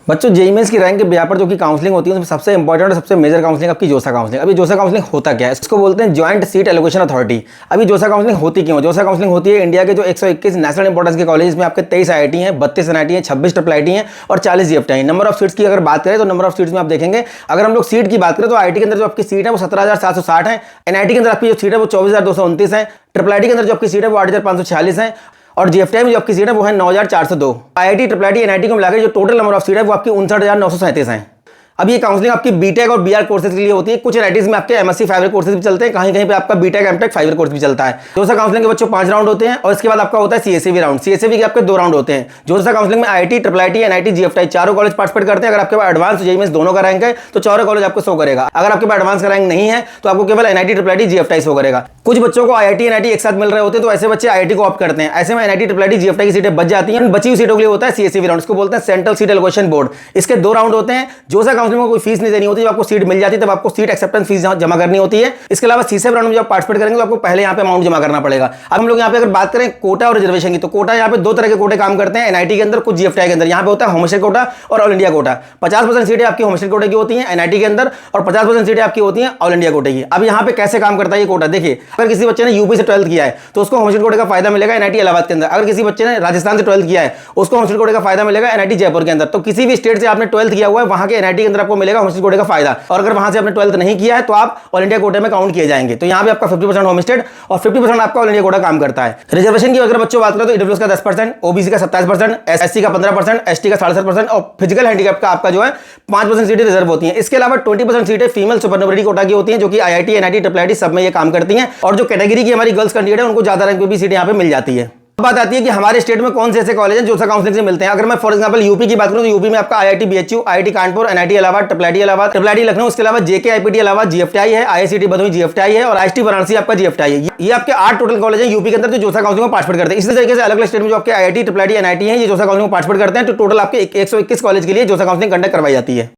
बच्चों JEE mains की rank के ब्याह पर जो कि काउंसलिंग होती है उसमें सबसे इंपॉर्टेंट और सबसे मेजर काउंसलिंग आपकी जोसा काउंसलिंग। अभी जोसा काउंसलिंग होता क्या है, इसको बोलते हैं ज्वाइंट सीट एलोकेशन अथॉरिटी। अभी जोसा काउंसलिंग होती क्यों? जोसा काउंसलिंग होती है इंडिया के जो 121 नेशनल इंपॉर्टेंस के कॉलेज में आपके 23 आईआईटी हैं, 32 एनआईटी हैं, 26 ट्रिपल आईटी हैं और 40 जीएफटी। नंबर ऑफ सीट्स की अगर बात करें तो नंबर ऑफ सीट्स में आप देखेंगे, अगर हम लोग सीट की बात करें तो आईआईटी के अंदर जो आपकी सीट है वो 17,760 है, एनआईटी के अंदर आपकी जो सीट है वो 24,229 है, ट्रिपल आईटी के अंदर जो आपकी सीट है वो 8,546 है और जीएफटीआई में जो आपकी सीट है वो है 9,402। आईआईटी, ट्रिपल आईटी, एनआईटी को मिलाकर जो टोटल नंबर ऑफ सीट है वो आपकी 59,937 है। अब ये काउंसलिंग आपकी बीटेक और बीआर कोर्सेज के लिए होती है। कुछ एनआईटीज में आपके एमएससी 5 ईयर कोर्सेज भी चलते हैं, कहीं कहीं पे आपका बीटेक एमटेक 5 ईयर कोर्स भी चलता है। जोसा काउंसलिंग के बच्चों 5 राउंड होते हैं और इसके बाद आपका होता है सीएससीबी राउंड। सीएससीबी के आपके 2 राउंड होते हैं। जोसा काउंसलिंग में IIT, triple IT, NIT, GFTI चारों कॉलेज पार्टिसिपेट करते हैं। अगर आपके पास एडवांस जेईई मेंस दोनों का रैंक है तो चारों कॉलेज आपको शो करेगा। अगर आपके पास एडवांस का रैंक नहीं है तो आपको केवल NIT, triple IT, GFTI show करेगा। कुछ बच्चों को आईआईटी, एनआईटी एक साथ मिल रहे होते हैं तो ऐसे बच्चे आईआईटी को ऑप्ट करते हैं। ऐसे में एनआईटी, ट्रिपल आईटी, जीएफटीआई की सीटें बच जाती हैं। बची हुई सीटों के लिए होता है सीएससीबी राउंड, इसको बोलते हैं सेंट्रल सीट एलोकेशन बोर्ड। इसके 2 राउंड होते हैं। जोसा काउंसलिंग में कोई फीस नहीं देनी होती, आपको सीट मिल जाती है तब आपको सीट एक्सेप्टेंस फीस जमा करनी होती है। इसके अलावा सीसेब राउंड में जब पार्टिसिपेट करेंगे तो आपको पहले यहाँ पे अमाउंट जमा करना पड़ेगा। अब हम लोग यहाँ पे अगर बात करें कोटा और रिजर्वेशन की, तो कोटा यहाँ पे 2 तरह के कोटे काम करते हैं एनआईटी के अंदर, कुछ जीएफटीआई के अंदर। यहाँ पे होता है होमस्टेड कोटा और ऑल इंडिया कोटा। 50% सीटें आपकी होमस्टेड कोटे की होती हैं एनआईटी के अंदर और 50% सीटें आपकी होती हैं ऑल इंडिया कोटे की। अब यहाँ पे कैसे काम करता है ये कोटा, देखिए अगर किसी बच्चे ने यूपी से 12th किया है तो उसको होमस्टेड कोटे का फायदा मिलेगा एनआईटी इलाहाबाद के अंदर। अगर किसी बच्चे ने राजस्थान से 12th किया है उसको होमस्टेड कोटे का फायदा मिलेगा एनआईटी जयपुर के अंदर। तो किसी भी स्टेट से आपने 12th किया हुआ है वहां के एनआईटी के अंदर आपको मिलेगा होमस्टेड कोटे का फायदा। और अगर वहां से आपने 12th नहीं किया है तो आप ऑल इंडिया कोटे में काउंट किए जाएंगे। तो यहाँ पे आपका 50% होमस्टेड और 50% आपका ऑल इंडिया कोटा काम करता है। रिजर्वेशन की अगर बच्चों बात करें तो ईडब्ल्यूएस का 10%, ओबीसी का 27%, एससी का 15%, एसटी का 7.5% और फिजिकल हैंडीकैप का आपका जो है 5% सीटें रिजर्व होती हैं। इसके अलावा 20% सीटें फीमेल सुपरनोबिलिटी कोटा की होती हैं जो कि आईआईटी, एनआईटी, ट्रिपल आईटी सब में ये काम करती हैं। और जो कैटेगरी की हमारी गर्ल्स कैंडिडेट है उनको ज्यादा रैंक पे भी सीटें यहाँ पे मिल जाती है। बात आती है कि हमारे स्टेट में कौन से ऐसे कॉलेज हैं जो काउंसलिंग से मिलते हैं। अगर मैं फॉर एग्जांपल यूपी की बात करूं तो यूपी में आपका IIT BHU, IIT Kanpur, NIT Allahabad, triple IT Allahabad, triple IT Lucknow, इसके अलावा जेके आईपीटी इलाहाबाद जीएफटीआई है, आईआईसीटी भदोही जीएफटीआई है और आईआईटी वाराणसी आपका जीएफटीआई है। ये आपके 8 टोटल कॉलेज हैं यूपी के अंदर जो जोसा काउंसलिंग में पार्टिसिपेट करते हैं। इसी तरीके से अलग अलग स्टेट में जो आपके आईआईटी, ट्रिपल आईटी, एनआईटी है ये जोसा काउंसलिंग में पार्टिसिपेट करते हैं। तो टोटल आपके 121 कॉलेज के लिए जोसा काउंसलिंग कंडक्ट करवाई जाती है।